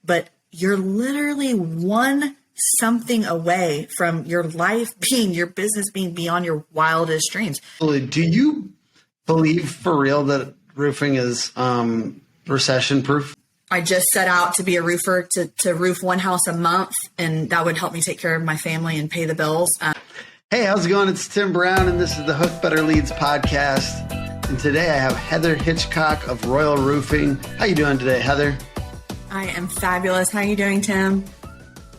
but you're literally one something away from your business being beyond your wildest dreams. Do you believe for real that roofing is recession proof? I just set out to be a roofer to roof one house a month, and that would help me take care of my family and pay the bills. Hey, how's it going? It's Tim Brown, and this is the Hook Better Leads podcast. And today I have Heather Hitchcock of Royal Roofing. How you doing today, Heather? I am fabulous. How are you doing, Tim?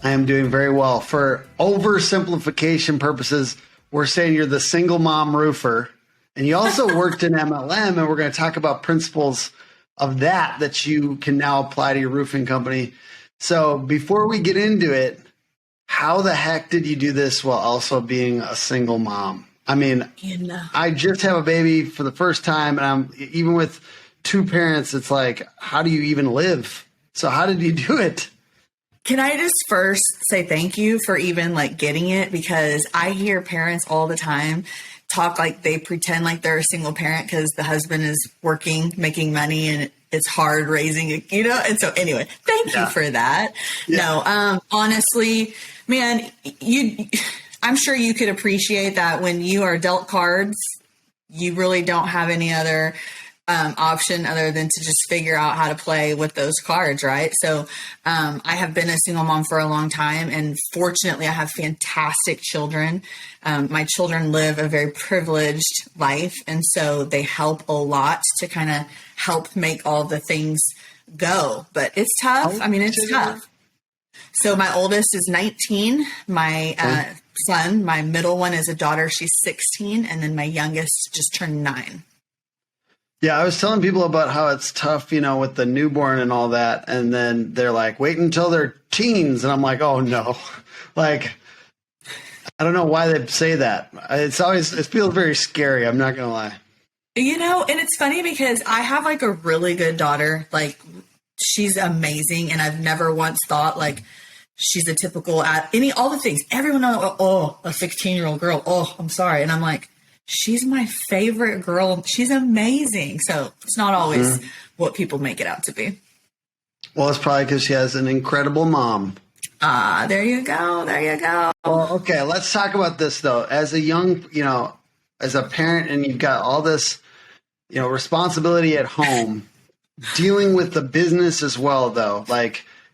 I am doing very well. For oversimplification purposes, we're saying you're the single mom roofer, and you also worked in MLM, and we're going to talk about principles of that you can now apply to your roofing company. So before we get into it, how the heck did you do this while also being a single mom? I mean, I just have a baby for the first time, and even with two parents, it's like, how do you even live? So how did you do it? Can I just first say thank you for even getting it? Because I hear parents all the time talk like they pretend like they're a single parent because the husband is working, making money, and it's hard raising it, And so anyway, thank you for that. Yeah. No, honestly, man, I'm sure you could appreciate that when you are dealt cards, you really don't have any other option other than to just figure out how to play with those cards, right? So I have been a single mom for a long time, and fortunately I have fantastic children. My children live a very privileged life, and so they help a lot to kind of help make all the things go. But it's tough. I mean, it's tough. So my oldest is 19. My son, my middle one is a daughter. She's 16. And then my youngest just turned 9. Yeah, I was telling people about how it's tough, with the newborn and all that. And then they're like, wait until they're teens. And I'm like, oh, no. I don't know why they say that. It feels very scary. I'm not going to lie. And it's funny because I have a really good daughter. She's amazing. And I've never once thought she's a typical all the things. Everyone knows, a 16-year-old girl. Oh, I'm sorry. And I'm like, she's my favorite girl. She's amazing. So it's not always what people make it out to be. Well, it's probably because she has an incredible mom. There you go. There you go. Well, okay, let's talk about this, though. As a young, as a parent, and you've got all this, responsibility at home, dealing with the business as well, though,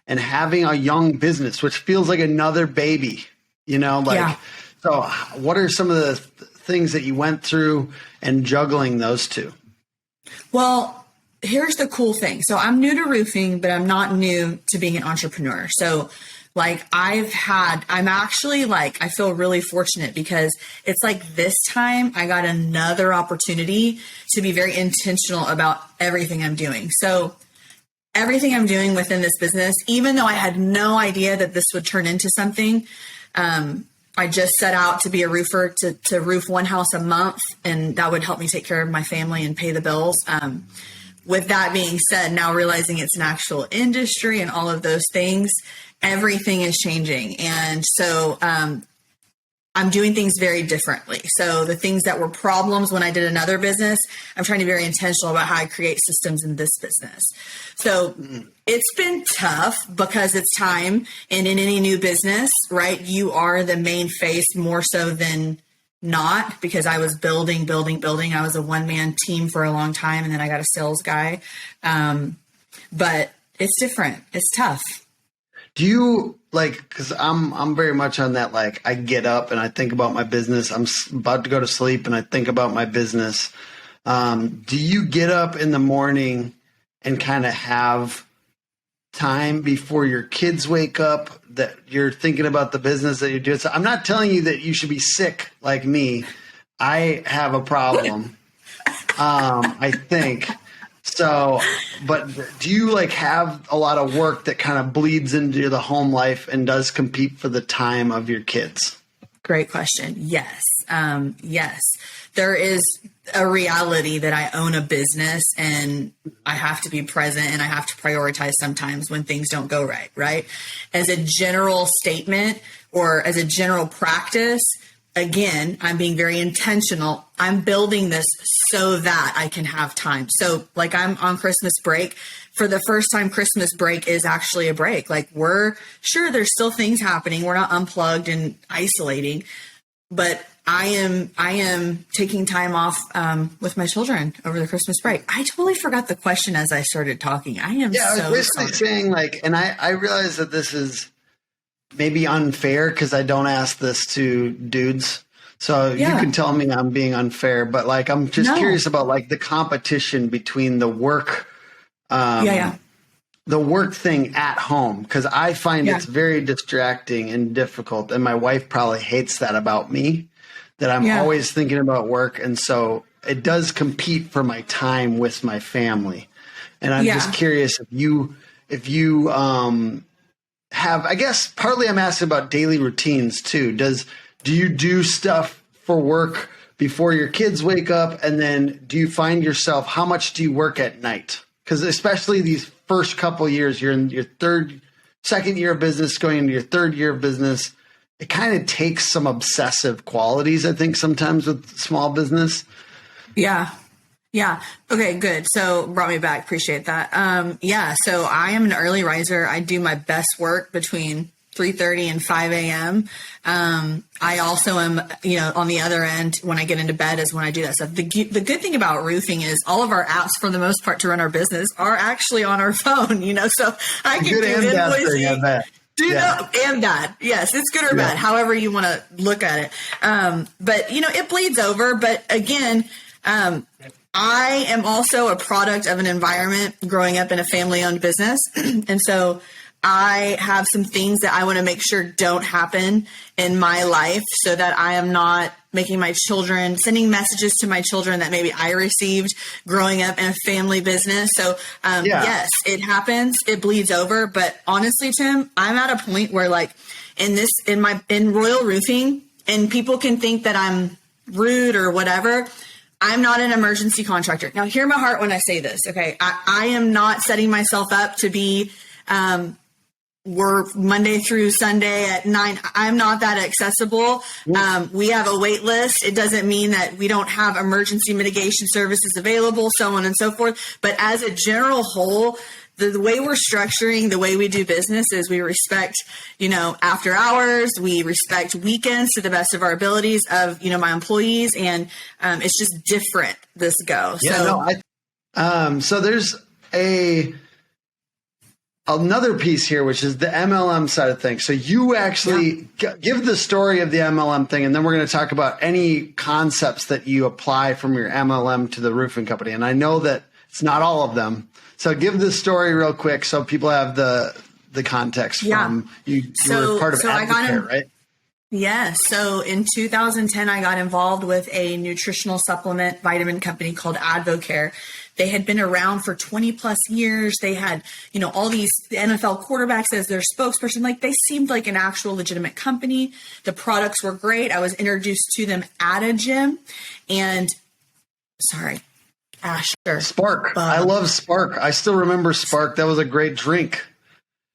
and having a young business, which feels like another baby, Yeah. So what are some of the things that you went through and juggling those two? Well, here's the cool thing. So I'm new to roofing, but I'm not new to being an entrepreneur. So I feel really fortunate because it's this time I got another opportunity to be very intentional about everything I'm doing. So everything I'm doing within this business, even though I had no idea that this would turn into something, I just set out to be a roofer to roof one house a month, and that would help me take care of my family and pay the bills. With that being said, now realizing it's an actual industry and all of those things, everything is changing. And so I'm doing things very differently. So the things that were problems when I did another business, I'm trying to be very intentional about how I create systems in this business. So it's been tough because it's time. And in any new business, right, you are the main face more so than not, because I was building. I was a one-man team for a long time, and then I got a sales guy. But it's different. It's tough. Do you because I'm very much on that, I get up and I think about my business. I'm about to go to sleep and I think about my business. Do you get up in the morning and kind of have time before your kids wake up that you're thinking about the business that you're doing? So I'm not telling you that you should be sick like me. I have a problem, I think. So, but do you have a lot of work that kind of bleeds into the home life and does compete for the time of your kids? Great question. Yes. Yes. There is a reality that I own a business and I have to be present and I have to prioritize sometimes when things don't go right. Right. As a general statement or as a general practice, again, I'm being very intentional. I'm building this so that I can have time. So like I'm on Christmas break. For the first time, Christmas break is actually a break. Like we're sure there's still things happening. We're not unplugged and isolating, but I am taking time off with my children over the Christmas break. I totally forgot the question as I started talking. I was basically saying like, and I realize that this is maybe unfair because I don't ask this to dudes. So you can tell me I'm being unfair, but like, I'm just curious about like the competition between the work, the work thing at home. Cause I find it's very distracting and difficult. And my wife probably hates that about me, that I'm always thinking about work. And so it does compete for my time with my family. And I'm just curious if you have, I guess partly I'm asking about daily routines too. Do you do stuff for work before your kids wake up? And then do you find yourself, how much do you work at night? Because especially these first couple of years, you're in your second year of business, going into your third year of business. It kind of takes some obsessive qualities, I think, sometimes with small business. Yeah. Okay, good. So brought me back. Appreciate that. So I am an early riser. I do my best work between 3:30 and 5 a.m. I also am, on the other end, when I get into bed is when I do that stuff. The good thing about roofing is all of our apps, for the most part, to run our business are actually on our phone, so I can do invoicing. And that. Yes, it's good or bad, however you want to look at it. But, it bleeds over. But again, I am also a product of an environment growing up in a family-owned business. And so I have some things that I want to make sure don't happen in my life so that I am not sending messages to my children that maybe I received growing up in a family business. So, yes, it happens. It bleeds over. But honestly, Tim, I'm at a point where like in Royal Roofing, and people can think that I'm rude or whatever. I'm not an emergency contractor. Now, hear my heart when I say this. Okay. I am not setting myself up to be, work Monday through Sunday at 9. I'm not that accessible. We have a wait list. It doesn't mean that we don't have emergency mitigation services available, so on and so forth. But as a general whole, the way we're structuring, the way we do business is we respect, after hours, we respect weekends to the best of our abilities of, my employees. And it's just different this go. So there's another piece here, which is the MLM side of things. So you actually give the story of the MLM thing, and then we're going to talk about any concepts that you apply from your MLM to the roofing company. And I know that it's not all of them. So give the story real quick so people have the context from you. You were part of Advocare, right? Yeah. So in 2010, I got involved with a nutritional supplement vitamin company called Advocare. They had been around for 20 plus years. They had, all these NFL quarterbacks as their spokesperson. Like they seemed like an actual legitimate company. The products were great. I was introduced to them at a gym Asher. Spark. I love Spark. I still remember Spark. That was a great drink.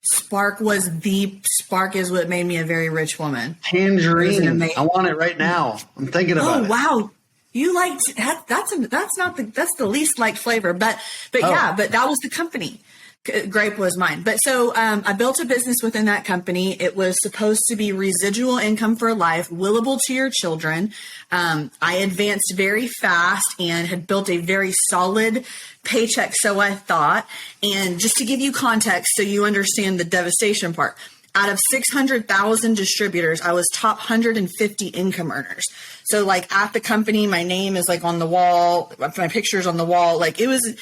Spark is what made me a very rich woman. Tangerine. I want it right now. I'm thinking about it. Oh, wow. You liked that's the least liked flavor, but that was the company. Grape was mine. But so I built a business within that company. It was supposed to be residual income for life, willable to your children. I advanced very fast and had built a very solid paycheck, so I thought. And just to give you context so you understand the devastation part, out of 600,000 distributors, I was top 150 income earners. So like at the company, my name is like on the wall, my picture's on the wall. Like it was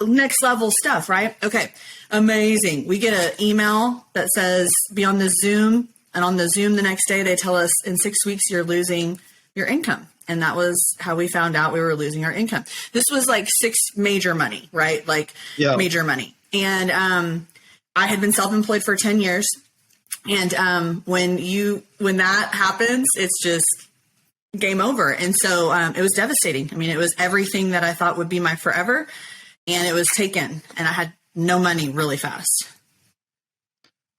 next level stuff, right? Okay. Amazing. We get an email that says be on the Zoom, and on the Zoom the next day, they tell us in 6 weeks, you're losing your income. And that was how we found out we were losing our income. This was like major money, right? Major money. And I had been self-employed for 10 years. And when that happens, it's just game over. And so it was devastating. I mean, it was everything that I thought would be my forever, and it was taken, and I had no money really fast.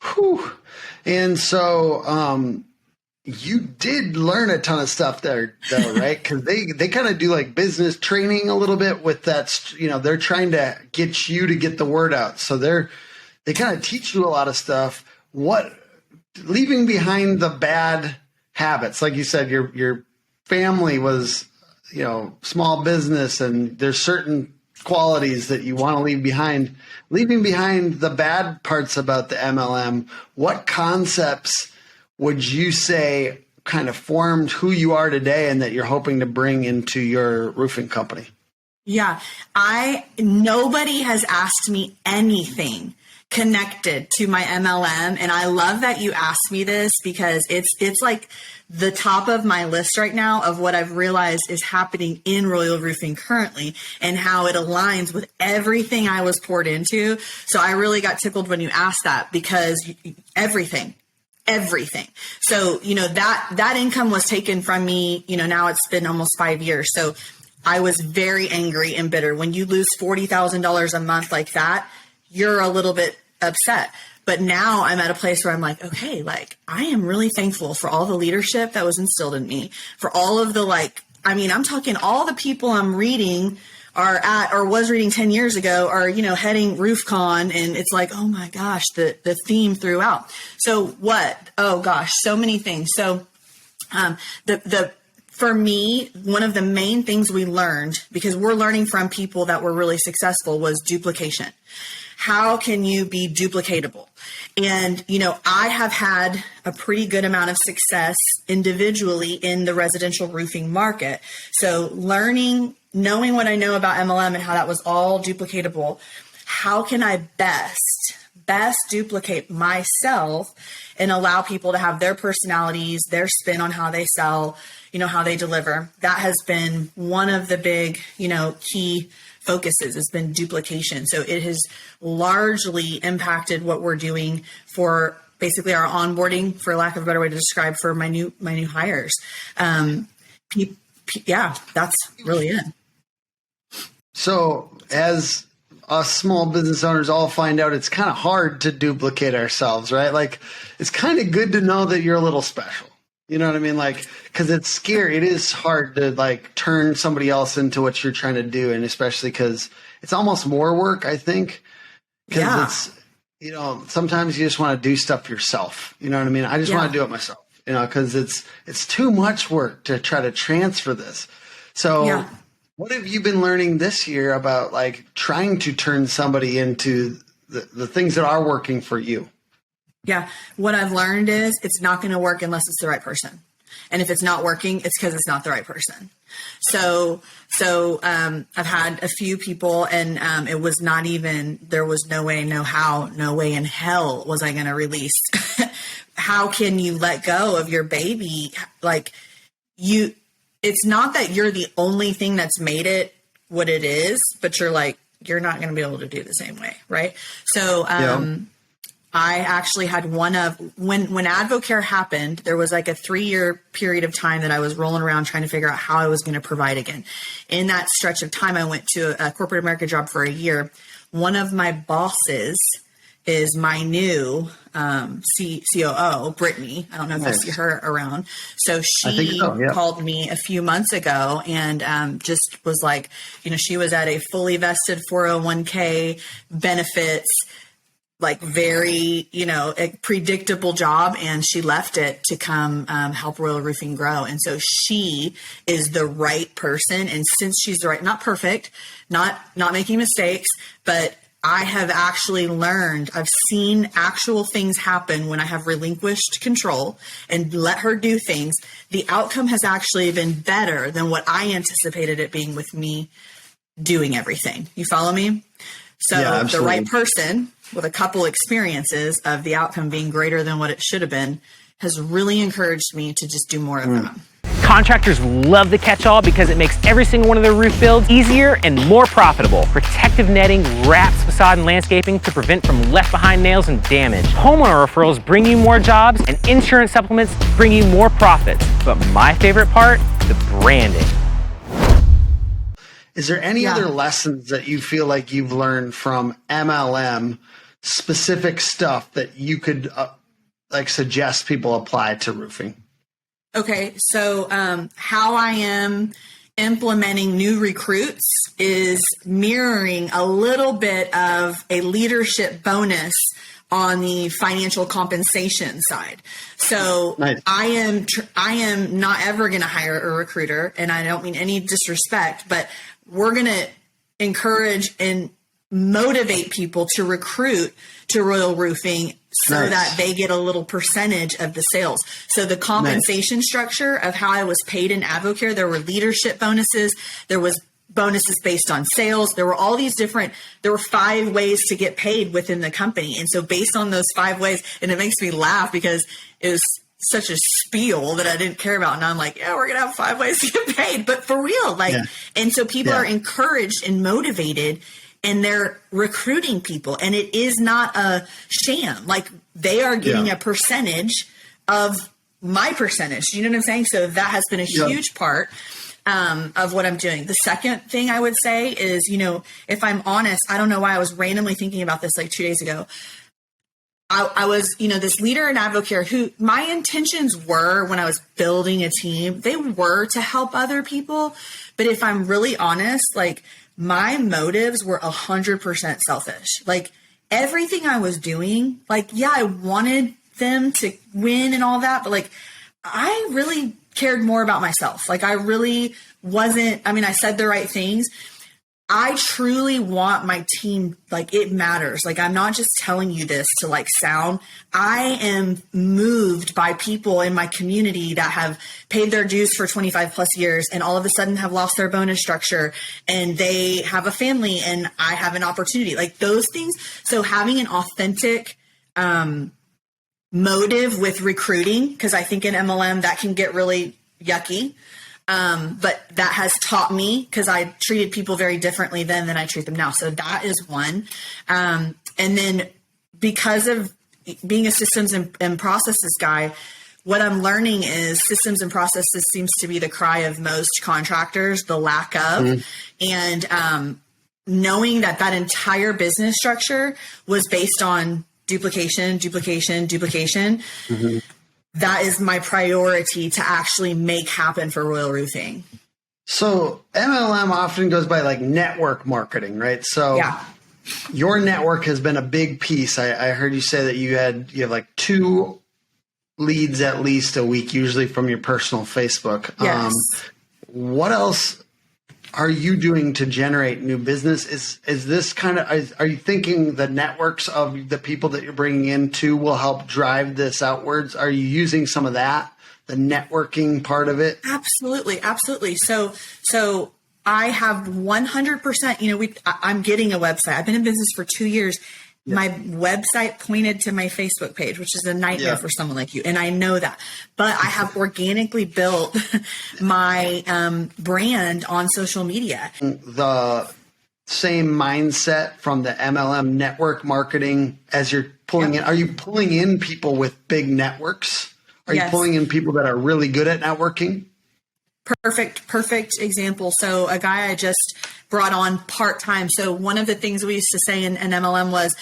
Whew. And so, you did learn a ton of stuff there, though, right? Because they kind of do like business training a little bit with that. They're trying to get you to get the word out, so they kind of teach you a lot of stuff. What leaving behind the bad habits, like you said, your family was small business, and there's certain qualities that you want to leave behind. Leaving behind the bad parts about the MLM, what concepts would you say kind of formed who you are today and that you're hoping to bring into your roofing company? Yeah, nobody has asked me anything connected to my MLM. And I love that you asked me this, because it's like the top of my list right now of what I've realized is happening in Royal Roofing currently and how it aligns with everything I was poured into. So I really got tickled when you asked that, because everything. So, that income was taken from me, now it's been almost 5 years. So I was very angry and bitter. When you lose $40,000 a month like that, you're a little bit upset. But now I'm at a place where I'm like, okay, like I am really thankful for all the leadership that was instilled in me, for all of the I'm talking all the people I'm reading was reading 10 years ago are, heading RoofCon, and it's like, oh my gosh, the theme throughout. So what? Oh gosh, so many things. So for me, one of the main things we learned, because we're learning from people that were really successful, was duplication. How can you be duplicatable? And, I have had a pretty good amount of success individually in the residential roofing market. So knowing what I know about MLM and how that was all duplicatable, how can I best duplicate myself and allow people to have their personalities, their spin on how they sell, how they deliver? That has been one of the big, key focuses, has been duplication. So it has largely impacted what we're doing for basically our onboarding, for lack of a better way to describe, for my new hires. Yeah, that's really it. So as us small business owners all find out, it's kind of hard to duplicate ourselves, right? Like, it's kind of good to know that you're a little special. You know what I mean? Like, because it's scary. It is hard to turn somebody else into what you're trying to do. And especially because it's almost more work, I think. Because it's, sometimes you just want to do stuff yourself. You know what I mean? I just want to do it myself, because it's too much work to try to transfer this. So what have you been learning this year about trying to turn somebody into the things that are working for you? Yeah. What I've learned is it's not going to work unless it's the right person. And if it's not working, it's because it's not the right person. So I've had a few people, and it was not even, there was no way, no how, no way in hell was I going to release. How can you let go of your baby? It's not that you're the only thing that's made it what it is, but you're not going to be able to do it the same way. Right. So, I actually had when AdvoCare happened, there was a 3-year period of time that I was rolling around trying to figure out how I was going to provide again. In that stretch of time, I went to a corporate America job for a year. One of my bosses is my new COO, Brittany. I don't know if you see her around. So she called me a few months ago and just was like, she was at a fully vested 401k benefits, very, a predictable job. And she left it to come help Royal Roofing grow. And so she is the right person. And since she's the right, not perfect, not making mistakes, but I have actually learned, I've seen actual things happen when I have relinquished control and let her do things. The outcome has actually been better than what I anticipated it being with me doing everything. You follow me? So the right person with a couple experiences of the outcome being greater than what it should have been has really encouraged me to just do more of them. Contractors love the catch-all because it makes every single one of their roof builds easier and more profitable. Protective netting wraps facade and landscaping to prevent from left-behind nails and damage. Homeowner referrals bring you more jobs, and insurance supplements bring you more profits. But my favorite part, the branding. Is there any other lessons that you feel like you've learned from MLM, specific stuff that you could suggest people apply to roofing? Okay, so how I am implementing new recruits is mirroring a little bit of a leadership bonus on the financial compensation side. So Nice. I am not ever going to hire a recruiter, and I don't mean any disrespect, but we're going to encourage and motivate people to recruit to Royal Roofing so Nice. that they get a little percentage of the sales. So the compensation structure of how I was paid in AdvoCare, there were leadership bonuses, there was bonuses based on sales. There were 5 ways to get paid within the company. And so based on those 5 ways, and it makes me laugh because it was such a spiel that I didn't care about. And I'm like, yeah, we're going to have 5 ways to get paid, but for real, and so people are encouraged and motivated, and they're recruiting people, and it is not a sham. Like, they are getting a percentage of my percentage. You know what I'm saying? So that has been a huge part of what I'm doing. The second thing I would say is, if I'm honest, I don't know why I was randomly thinking about this like 2 days ago. I was, this leader in AdvoCare who my intentions were when I was building a team, they were to help other people. But if I'm really honest, like, my motives were 100% selfish. Like, everything I was doing, like, yeah, I wanted them to win and all that, but like, I really cared more about myself. Like, I really wasn't, I said the right things. I truly want my team, like, it matters. Like, I'm not just telling you this to like sound, I am moved by people in my community that have paid their dues for 25 plus years and all of a sudden have lost their bonus structure, and they have a family and I have an opportunity, like those things. So having an authentic, motive with recruiting, because I think in MLM that can get really yucky. But that has taught me, because I treated people very differently then than I treat them now. So that is one. And then because of being a systems and processes guy, what I'm learning is systems and processes seems to be the cry of most contractors, the lack of, and knowing that entire business structure was based on duplication. That is my priority to actually make happen for Royal Roofing. So MLM often goes by like network marketing, right? So your network has been a big piece. I heard you say that you have like 2 leads at least a week, usually from your personal Facebook. Yes. What else are you doing to generate new business? Is this kind of, are you thinking the networks of the people that you're bringing in too will help drive this outwards? Are you using some of that, the networking part of it? Absolutely. Absolutely. So I have 100%, I'm getting a website. I've been in business for 2 years. My website pointed to my Facebook page, which is a nightmare for someone like you. And I know that, but I have organically built my brand on social media. The same mindset from the MLM network marketing as you're pulling in. Are you pulling in people with big networks? Are you pulling in people that are really good at networking? Perfect example. So a guy I just brought on part-time. So one of the things we used to say in MLM was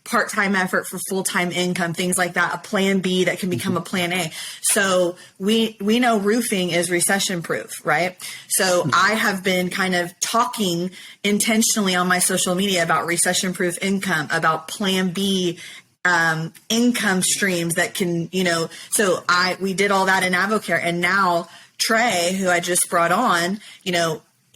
part-time effort for full-time income, things like that, a plan B that can become a plan A. So we know roofing is recession proof, right? So I have been kind of talking intentionally on my social media about recession proof income, about plan B income streams that can, so we did all that in AdvoCare, and now Trey, who I just brought on,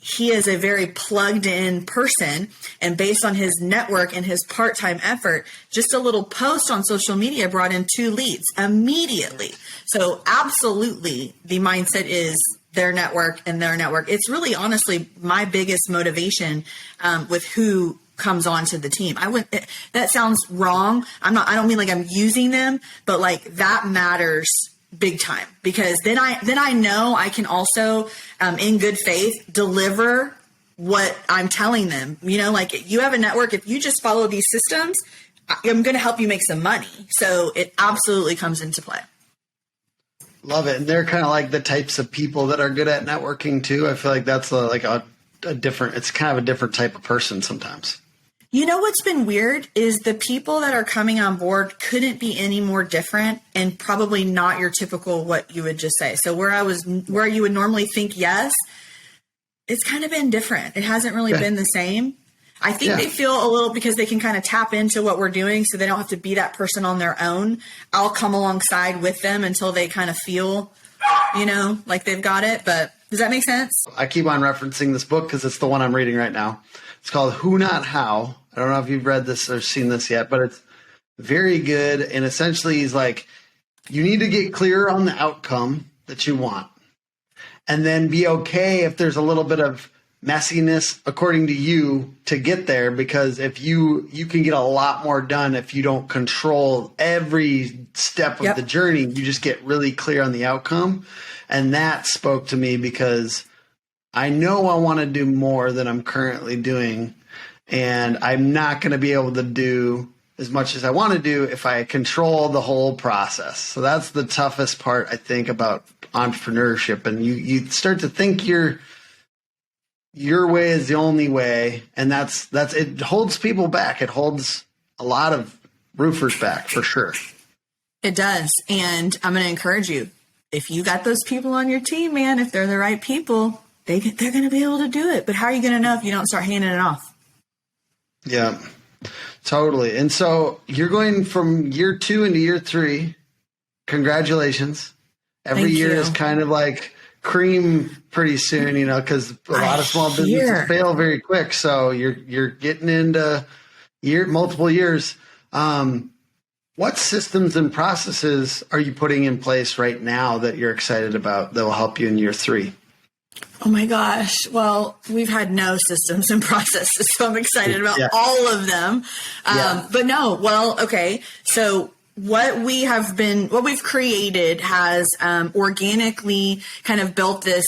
he is a very plugged in person, and based on his network and his part-time effort, just a little post on social media brought in 2 leads immediately. So absolutely the mindset is their network and their network. It's really honestly my biggest motivation with who comes onto the team. That sounds wrong. I don't mean like I'm using them, but like that matters big time, because then I know I can also, in good faith, deliver what I'm telling them. Like, you have a network. If you just follow these systems, I'm going to help you make some money. So it absolutely comes into play. Love it. And they're kind of like the types of people that are good at networking too. I feel like that's a different, it's kind of a different type of person sometimes. You know what's been weird is the people that are coming on board couldn't be any more different, and probably not your typical what you would just say. So where you would normally think yes, it's kind of been different. It hasn't really been the same. I think they feel a little, because they can kind of tap into what we're doing, so they don't have to be that person on their own. I'll come alongside with them until they kind of feel, like they've got it. But does that make sense? I keep on referencing this book because it's the one I'm reading right now. It's called Who Not How. I don't know if you've read this or seen this yet, but it's very good. And essentially he's like, you need to get clear on the outcome that you want, and then be okay if there's a little bit of messiness according to you to get there, because if you can get a lot more done if you don't control every step of the journey. You just get really clear on the outcome. And that spoke to me because I know I want to do more than I'm currently doing, and I'm not going to be able to do as much as I want to do if I control the whole process. So that's the toughest part, I think, about entrepreneurship. And you start to think your way is the only way, and that's it holds people back. It holds a lot of roofers back, for sure. It does. And I'm going to encourage you, if you got those people on your team, man, if they're the right people, they're going to be able to do it. But how are you going to know if you don't start handing it off? Yeah, totally. And so you're going from year 2 into year 3. Congratulations. Every year is kind of like cream pretty soon, because a lot of small businesses fail very quick. So you're getting into multiple years. What systems and processes are you putting in place right now that you're excited about that will help you in year 3? Oh my gosh. Well, we've had no systems and processes, so I'm excited about all of them. But no, well, okay. So what we've created has organically kind of built this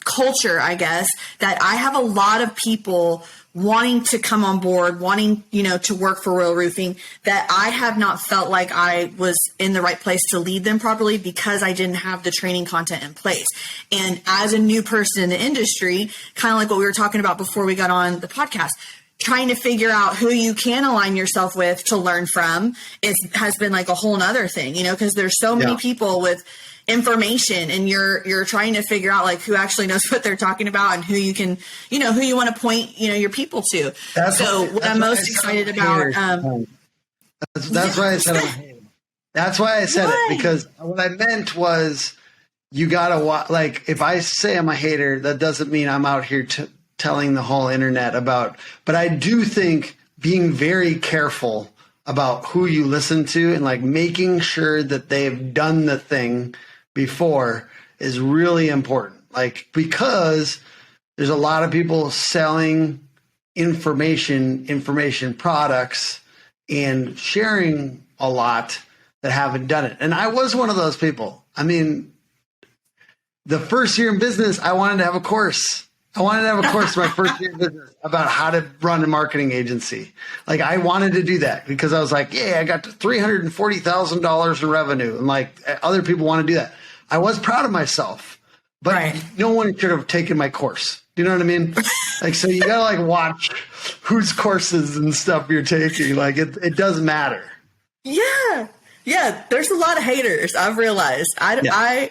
culture, I guess, that I have a lot of people wanting to come on board, wanting, to work for Royal Roofing, that I have not felt like I was in the right place to lead them properly because I didn't have the training content in place. And as a new person in the industry, kind of like what we were talking about before we got on the podcast, trying to figure out who you can align yourself with to learn from has been like a whole nother thing, because there's so many people with information, and you're trying to figure out like who actually knows what they're talking about and who you can, who you want to point, your people to. What I'm most excited about. That's why I said it. That's why I said it, because what I meant was you gotta like, if I say I'm a hater, that doesn't mean I'm out here telling the whole internet about, but I do think being very careful about who you listen to and like making sure that they've done the thing before is really important. Like, because there's a lot of people selling information products and sharing a lot that haven't done it. And I was one of those people. I mean, the first year in business, I wanted to have a course. My first year in business about how to run a marketing agency. Like, I wanted to do that because I was like, I got to $340,000 in revenue. And like, other people want to do that. I was proud of myself, but no one should have taken my course. Do you know what I mean? Like, so you got to like watch whose courses and stuff you're taking. Like, it does matter. Yeah. Yeah. There's a lot of haters. I've realized I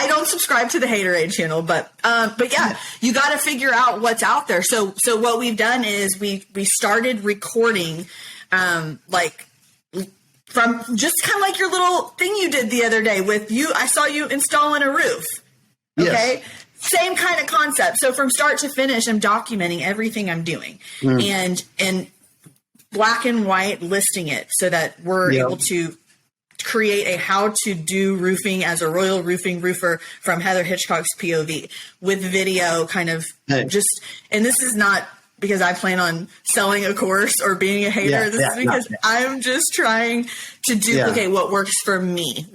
don't subscribe to the Haterade channel, but yeah, you got to figure out what's out there. So what we've done is we started recording, like from just kind of like your little thing you did the other day with you. I saw you installing a roof. Okay. Yes. Same kind of concept. So from start to finish, I'm documenting everything I'm doing and black and white listing it so that we're able to create a how to do roofing as a Royal Roofing roofer from Heather Hitchcock's POV with video kind of and this is not because I plan on selling a course or being a hater. This is because I'm just trying to duplicate what works for me.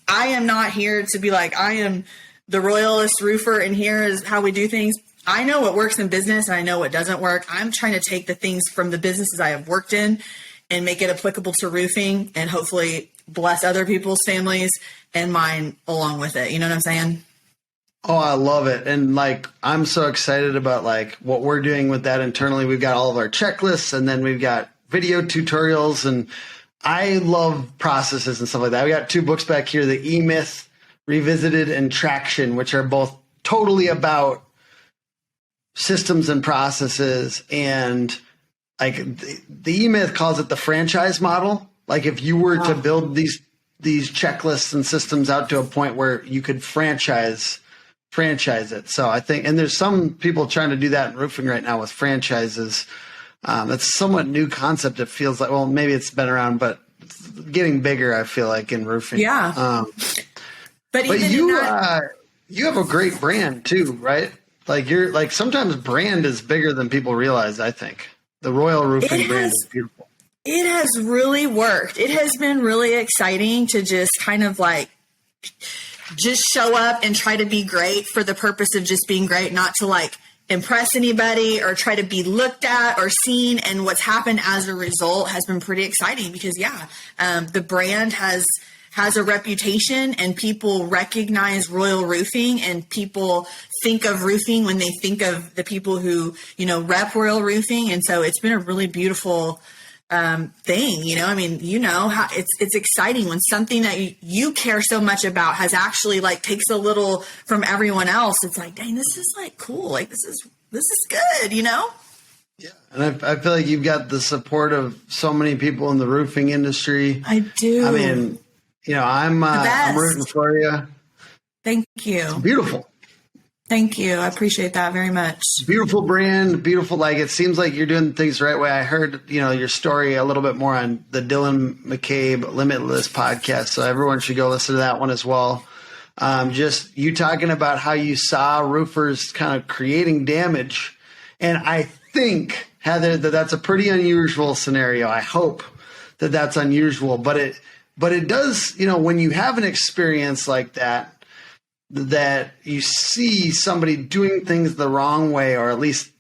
I am not here to be like, I am the royalist roofer and here is how we do things. I know what works in business and I know what doesn't work. I'm trying to take the things from the businesses I have worked in and make it applicable to roofing and hopefully bless other people's families and mine along with it. You know what I'm saying? Oh, I love it. And like, I'm so excited about like what we're doing with that internally. We've got all of our checklists, and then we've got video tutorials, and I love processes and stuff like that. We got 2 books back here, the E-Myth Revisited and Traction, which are both totally about systems and processes. And like the E-Myth calls it the franchise model. Like if you were to build these checklists and systems out to a point where you could franchise it. So I think, and there's some people trying to do that in roofing right now with franchises. It's a somewhat new concept. It feels like, well, maybe it's been around, but it's getting bigger, I feel like, in roofing. Yeah. But you have a great brand too, right? Like you're like, sometimes brand is bigger than people realize. I think the Royal Roofing brand is beautiful. It has really worked. It has been really exciting to just kind of like just show up and try to be great for the purpose of just being great, not to like impress anybody or try to be looked at or seen. And what's happened as a result has been pretty exciting because the brand has a reputation, and people recognize Royal Roofing, and people think of roofing when they think of the people who, rep Royal Roofing. And so it's been a really beautiful thing, I mean, how it's exciting when something that you care so much about has actually like takes a little from everyone else. It's like, dang, this is like cool. Like this is good, Yeah. And I feel like you've got the support of so many people in the roofing industry. I do. I mean, I'm rooting for you. Thank you. It's beautiful. Thank you. I appreciate that very much. Beautiful brand, beautiful. Like, it seems like you're doing things the right way. I heard, your story a little bit more on the Dylan McCabe Limitless podcast. So everyone should go listen to that one as well. Just you talking about how you saw roofers kind of creating damage. And I think, Heather, that's a pretty unusual scenario. I hope that that's unusual, but it does, when you have an experience like that you see somebody doing things the wrong way, or at least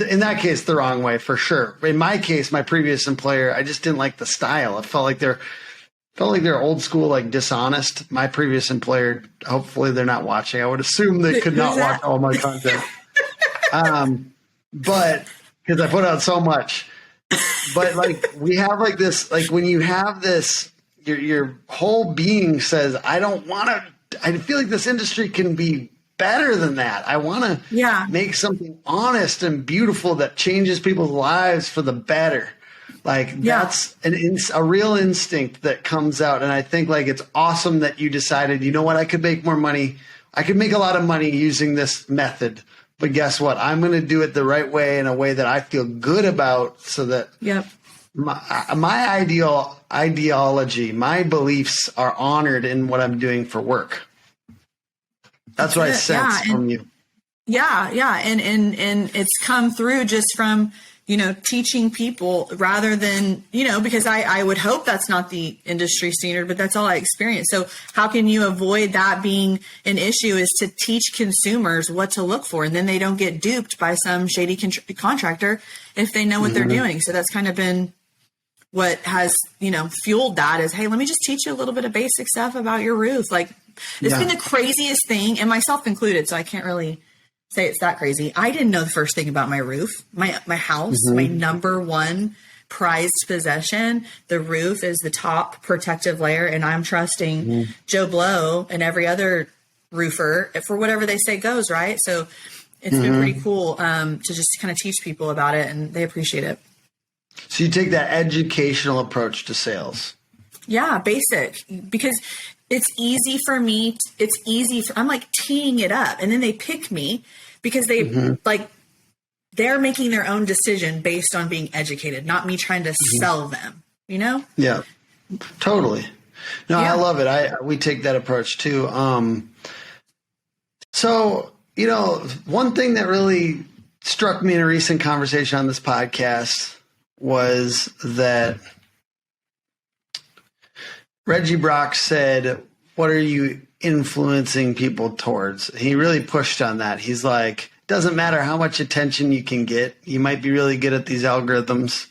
in that case, the wrong way for sure. In my case, my previous employer, I just didn't like the style. It felt like they're old school, like dishonest. My previous employer, hopefully they're not watching. I would assume they could not watch all my content. But because I put out so much, but like we have like this, like when you have this, your whole being says, I feel like this industry can be better than that. I want to make something honest and beautiful that changes people's lives for the better. Like that's a real instinct that comes out. And I think like it's awesome that you decided, you know what, I could make more money. I could make a lot of money using this method. But guess what? I'm going to do it the right way, in a way that I feel good about, so that my ideology, my beliefs are honored in what I'm doing for work. That's what I sense from you. Yeah. And it's come through just from, teaching people rather than, because I would hope that's not the industry standard, but that's all I experience. So how can you avoid that being an issue, is to teach consumers what to look for, and then they don't get duped by some shady contractor if they know what they're doing. So that's kind of been what has, fueled that, is, hey, let me just teach you a little bit of basic stuff about your roof. Like, it's been the craziest thing, and myself included, so I can't really say it's that crazy. I didn't know the first thing about my roof, my house, my number one prized possession. The roof is the top protective layer, and I'm trusting Joe Blow and every other roofer for whatever they say goes, right? So it's been pretty cool to just kind of teach people about it, and they appreciate it. So you take that educational approach to sales. Yeah, basic, because it's easy for me. I'm like teeing it up, and then they pick me because they they're making their own decision based on being educated, not me trying to sell them, Yeah, totally. No, I love it. We take that approach too. So, one thing that really struck me in a recent conversation on this podcast was that Reggie Brock said, what are you influencing people towards? He really pushed on that. He's like, doesn't matter how much attention you can get. You might be really good at these algorithms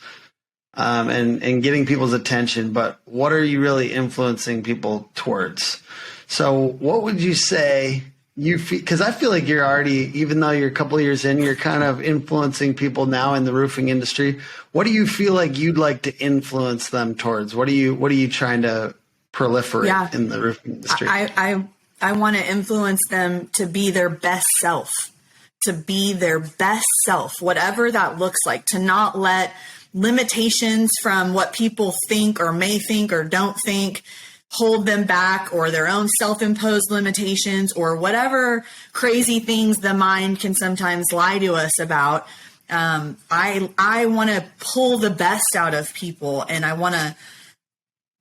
and getting people's attention, but what are you really influencing people towards? So what would you say you feel, because I feel like you're already, even though you're a couple of years in, you're kind of influencing people now in the roofing industry. What do you feel like you'd like to influence them towards? What are you trying to proliferate in the roofing industry? I want to influence them to be their best self, whatever that looks like, to not let limitations from what people think or may think or don't think hold them back, or their own self-imposed limitations, or whatever crazy things the mind can sometimes lie to us about. I want to pull the best out of people, and I want to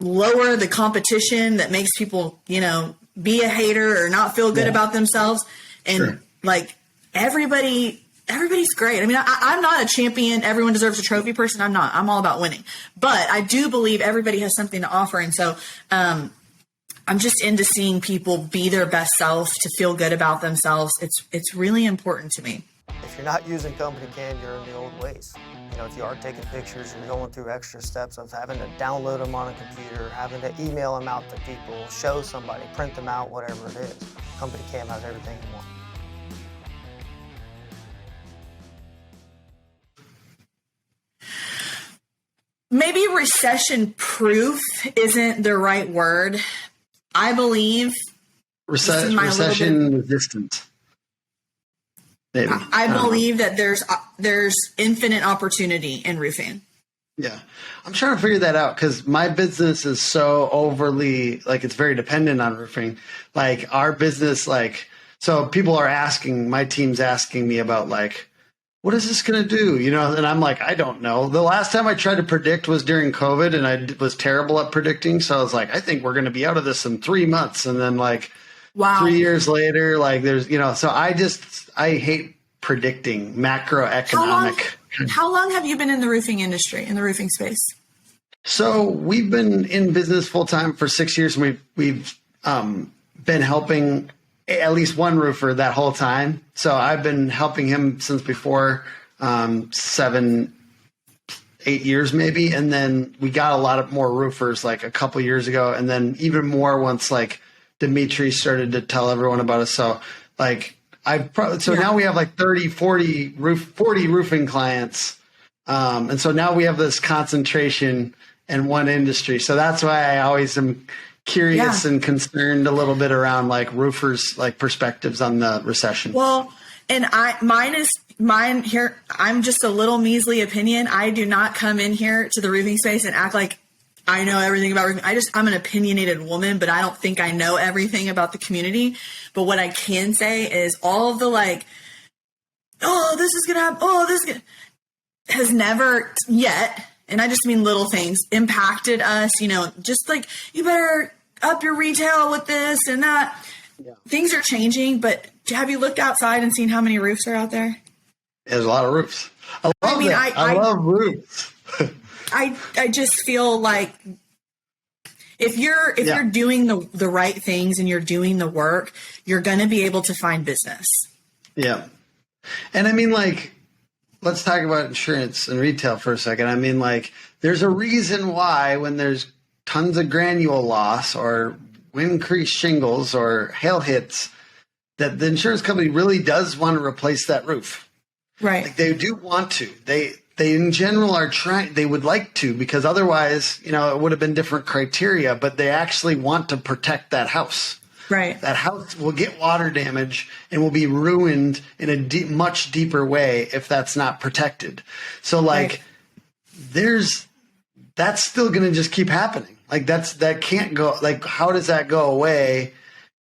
lower the competition that makes people, be a hater or not feel good about themselves. And like everybody's great. I mean, I'm not a champion, everyone deserves a trophy person. I'm not. I'm all about winning. But I do believe everybody has something to offer. And so I'm just into seeing people be their best self, to feel good about themselves. It's really important to me. If you're not using Company Can, you're in the old ways. If you are taking pictures, you're going through extra steps of having to download them on a computer, having to email them out to people, show somebody, print them out, whatever it is. Company Can has everything you want. Maybe recession-proof isn't the right word. I believe recession resistant. Maybe. I believe that there's infinite opportunity in roofing. Yeah. I'm trying to figure that out because my business is so overly, it's very dependent on roofing. Like our business, so people are asking, my team's asking me about what is this going to do? And I'm like, I don't know. The last time I tried to predict was during COVID, and I was terrible at predicting. So I was like, I think we're going to be out of this in 3 months. And then wow. 3 years later, there's, so I hate predicting macroeconomic. How long have you been in the roofing industry, in the roofing space? So we've been in business full time for 6 years, and we've been helping at least one roofer that whole time. So I've been helping him since before 7, 8 years maybe. And then we got a lot of more roofers a couple years ago. And then even more once Dimitri started to tell everyone about us. So now we have 30, 40 roofing clients. And so now we have this concentration in one industry. So that's why I always am curious and concerned a little bit around roofers, perspectives on the recession. Well, and mine here. I'm just a little measly opinion. I do not come in here to the roofing space and act like I know everything about roofing. I'm an opinionated woman, but I don't think I know everything about the community. But what I can say is all of the this is going to happen. This is gonna, has never yet, and I just mean little things, impacted us, just you better up your retail with this and that. Yeah. Things are changing, but have you looked outside and seen how many roofs are out there? There's a lot of roofs. I love roofs. I just feel like if you're doing the right things and you're doing the work, you're going to be able to find business. Yeah. And I mean, let's talk about insurance and retail for a second. I mean, there's a reason why when there's tons of granule loss or wind crease shingles or hail hits, that the insurance company really does want to replace that roof. Right. They do want to. They in general are trying, they would like to, because otherwise, it would have been different criteria, but they actually want to protect that house. Right. That house will get water damage and will be ruined in a much deeper way if that's not protected. So that's still going to just keep happening. That can't go, how does that go away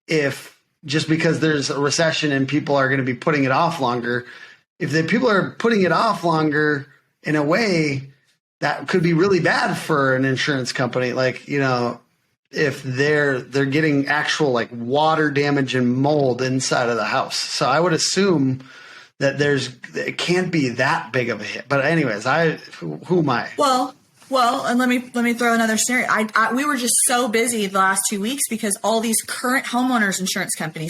if just because there's a recession and people are going to be putting it off longer? If the people are putting it off longer, in a way that could be really bad for an insurance company. If they're getting actual water damage and mold inside of the house. So I would assume that it can't be that big of a hit. But anyways, who am I? Well, and let me throw another scenario. We were just so busy the last 2 weeks because all these current homeowners insurance companies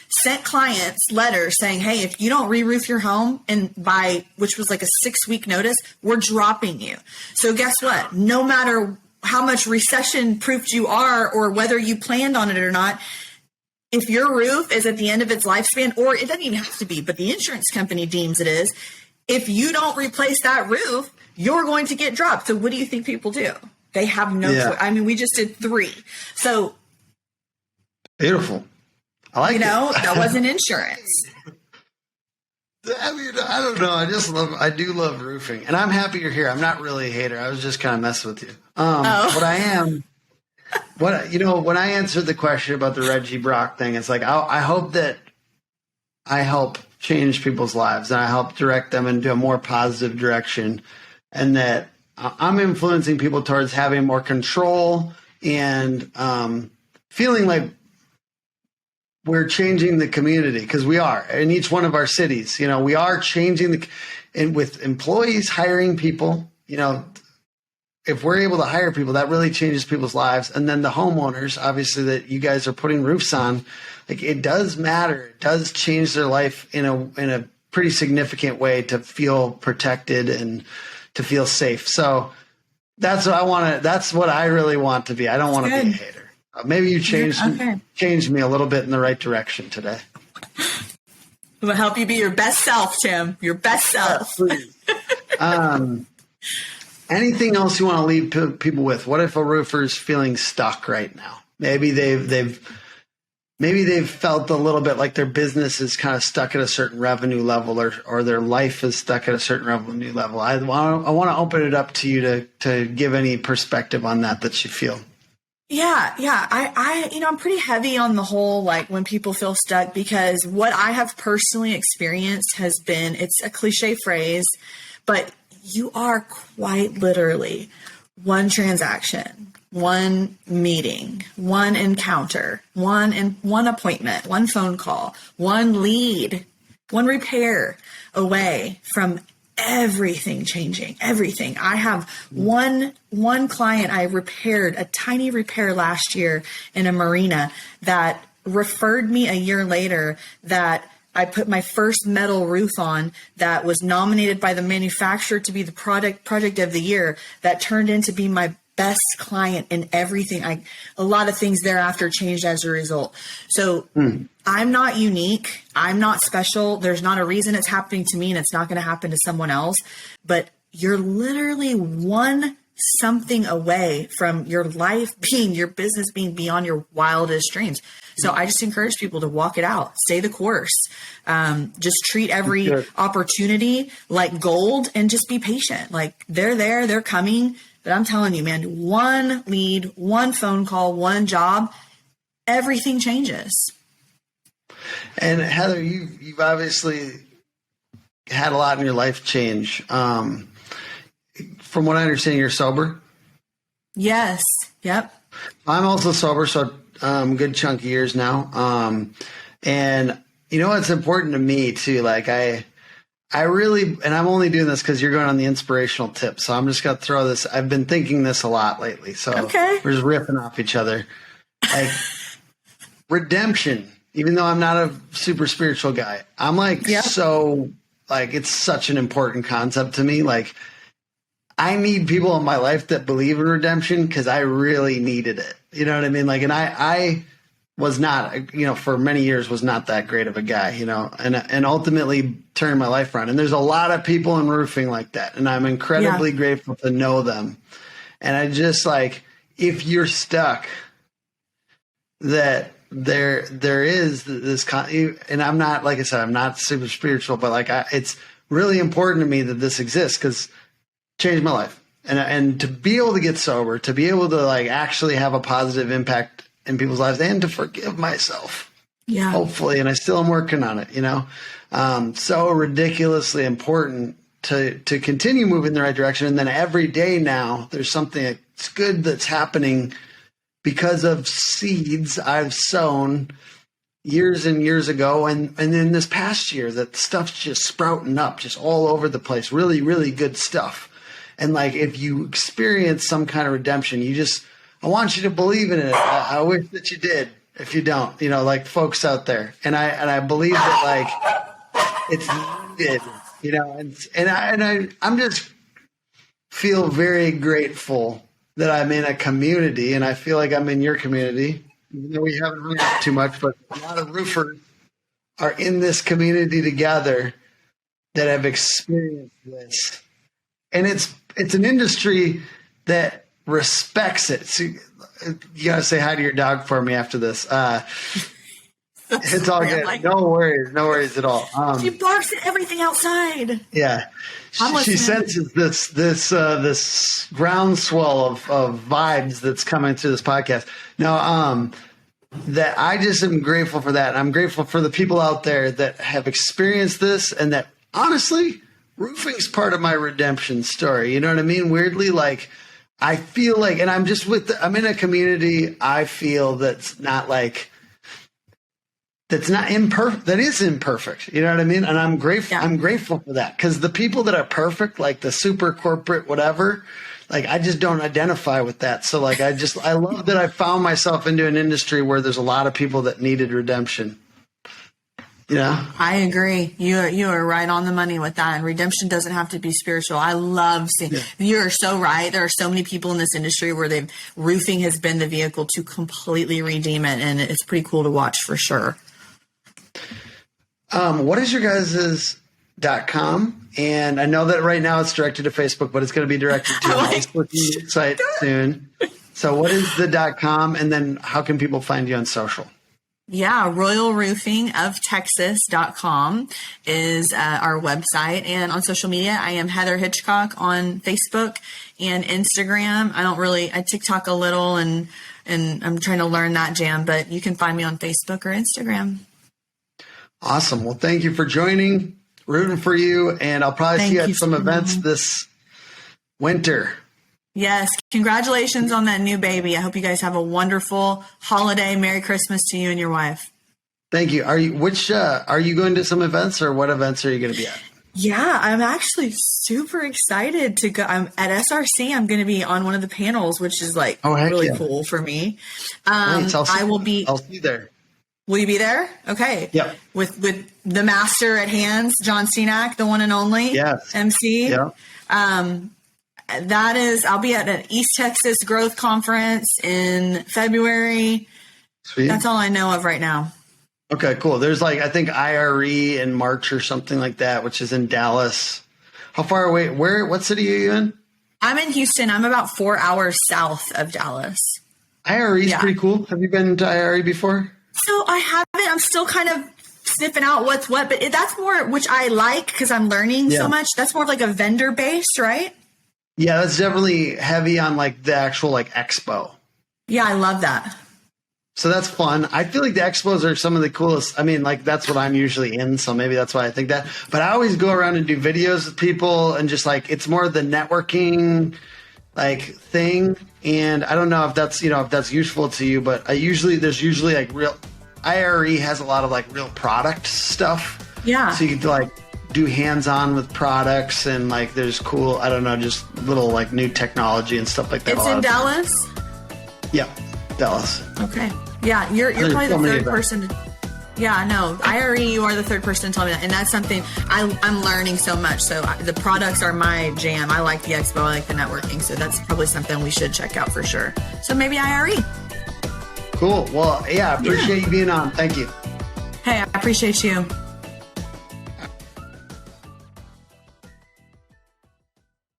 sent clients letters saying, hey, if you don't re-roof your home which was a 6-week notice, we're dropping you. So guess what? No matter how much recession proofed you are or whether you planned on it or not, if your roof is at the end of its lifespan, or it doesn't even have to be, but the insurance company deems it is, if you don't replace that roof, you're going to get dropped. So what do you think people do? They have no choice. I mean, we just did 3. So beautiful. I like that wasn't insurance. I mean, I don't know. I do love roofing, and I'm happy you're here. I'm not really a hater. I was just kind of messing with you. What I am, when I answered the question about the Reggie Brock thing, it's like, I hope that I help change people's lives and I help direct them into a more positive direction, and that I'm influencing people towards having more control and feeling like we're changing the community, because we are in each one of our cities. We are changing and with employees, hiring people, if we're able to hire people, that really changes people's lives. And then the homeowners, obviously, that you guys are putting roofs on, like, it does matter. It does change their life in a pretty significant way to feel protected and to feel safe. So that's what I want to, that's what I really want to be. I don't want to be a hater. Maybe you changed me a little bit in the right direction today. We'll help you be your best self, Tim. Your best self. Please. Anything else you want to leave people with? What if a roofer's feeling stuck right now? Maybe they've felt a little bit like their business is kind of stuck at a certain revenue level, or their life is stuck at a certain revenue level. I want to open it up to you to give any perspective on that you feel. Yeah. I'm pretty heavy on the whole, like, when people feel stuck, because what I have personally experienced has been, it's a cliche phrase, but you are quite literally one transaction, one meeting, one encounter, one appointment, one phone call, one lead, one repair away from everything changing. Everything. I have one client, I repaired a tiny repair last year in a marina that referred me a year later, that I put my first metal roof on, that was nominated by the manufacturer to be the project of the year, that turned into be my best client in everything. A lot of things thereafter changed as a result. So I'm not unique. I'm not special. There's not a reason it's happening to me, and it's not going to happen to someone else. But you're literally one something away from your life being, your business being beyond your wildest dreams. So I just encourage people to walk it out, stay the course, just treat every opportunity like gold, and just be patient. Like, they're there, they're coming. But I'm telling you, man, one lead, one phone call, one job, everything changes. And Heather, you've obviously had a lot in your life change. From what I understand, you're sober? Yes. Yep. I'm also sober, so good chunk of years now. And it's important to me too. Like, I really, and I'm only doing this because you're going on the inspirational tip. So I'm just going to throw this. I've been thinking this a lot lately. So we're just riffing off each other. Like, redemption, even though I'm not a super spiritual guy, I'm like, so like, it's such an important concept to me. Like, I need people in my life that believe in redemption, because I really needed it. You know what I mean? Like, and I was not, for many years was not that great of a guy, and ultimately turned my life around. And there's a lot of people in roofing like that. And I'm incredibly grateful to know them. And I just, like, if you're stuck, that there is this, and I'm not, like I said, I'm not super spiritual, but like, it's really important to me that this exists, because changed my life. And to be able to get sober, to be able to, like, actually have a positive impact in people's lives, and to forgive myself, hopefully. And I still am working on it, so ridiculously important to continue moving in the right direction. And then every day now there's something that's good that's happening because of seeds I've sown years and years ago. And then this past year, that stuff's just sprouting up just all over the place. Really, really good stuff. And like, if you experience some kind of redemption, I want you to believe in it. I wish that you did. If you don't, like, folks out there, and I believe that, like, it's needed, and I'm just feel very grateful that I'm in a community, and I feel like I'm in your community, even though we haven't hung out too much, but a lot of roofers are in this community together that have experienced this. And it's an industry that respects it. So you got to say hi to your dog for me after this. It's all good. Like, no worries at all. She barks at everything outside. Yeah, she senses this groundswell of vibes that's coming through this podcast. Now, that I just am grateful for that. And I'm grateful for the people out there that have experienced this, and that honestly, roofing's part of my redemption story. You know what I mean? Weirdly, like I feel like, and I'm in a community I feel that's not like. That's not imperfect. That is imperfect. You know what I mean? And I'm grateful. Yeah. I'm grateful for that, because the people that are perfect, like the super corporate, whatever, like I just don't identify with that. So like I love that I found myself into an industry where there's a lot of people that needed redemption. Yeah, I agree. You are right on the money with that. And redemption doesn't have to be spiritual. I love seeing. Yeah. You are so right. There are so many people in this industry where roofing has been the vehicle to completely redeem it, and it's pretty cool to watch for sure. What is your guys' .com? And I know that right now it's directed to Facebook, but it's going to be directed to a Facebook site soon. So what is the .com, and then how can people find you on social? Yeah, royalroofingoftexas.com is our website. And on social media, I am Heather Hitchcock on Facebook and Instagram. I TikTok a little, and I'm trying to learn that jam, but you can find me on Facebook or Instagram. Awesome. Well, thank you for joining. Rooting for you. And I'll probably see you at some events this winter. Yes. Congratulations on that new baby. I hope you guys have a wonderful holiday. Merry Christmas to you and your wife. Thank you. Are you going to some events, or what events are you going to be at? Yeah, I'm actually super excited to go. I'm at SRC. I'm going to be on one of the panels, which is really cool for me. Nice. I'll see you there. Will you be there? Okay. Yeah. With the master at hands, John Cenac, the one and only MC. Yeah. I'll be at an East Texas Growth Conference in February. Sweet. That's all I know of right now. Okay, cool. There's I think IRE in March or something like that, which is in Dallas. How far away? What city are you in? I'm in Houston. I'm about 4 hours south of Dallas. IRE is pretty cool. Have you been to IRE before? So I haven't. I'm still kind of sniffing out what's what, but that's more, which I like because I'm learning so much. That's more like a vendor based, right? Yeah, that's definitely heavy on the actual expo. Yeah, I love that. So that's fun. I feel like the expos are some of the coolest. I mean, that's what I'm usually in, so maybe that's why I think that. But I always go around and do videos with people, and just it's more the networking thing. And I don't know if that's useful to you, but there's usually real IRE has a lot of real product stuff. Yeah. So you can do hands-on with products, and there's cool, I don't know, just little new technology and stuff like that. It's in Dallas? Yeah, Dallas. Okay. Yeah, you're probably the third person to, yeah, no, IRE, you are the third person to tell me that. And that's something I'm learning so much. So the products are my jam. I like the expo. I like the networking. So that's probably something we should check out for sure. So maybe IRE. Cool. Well, yeah, I appreciate you being on. Thank you. Hey, I appreciate you.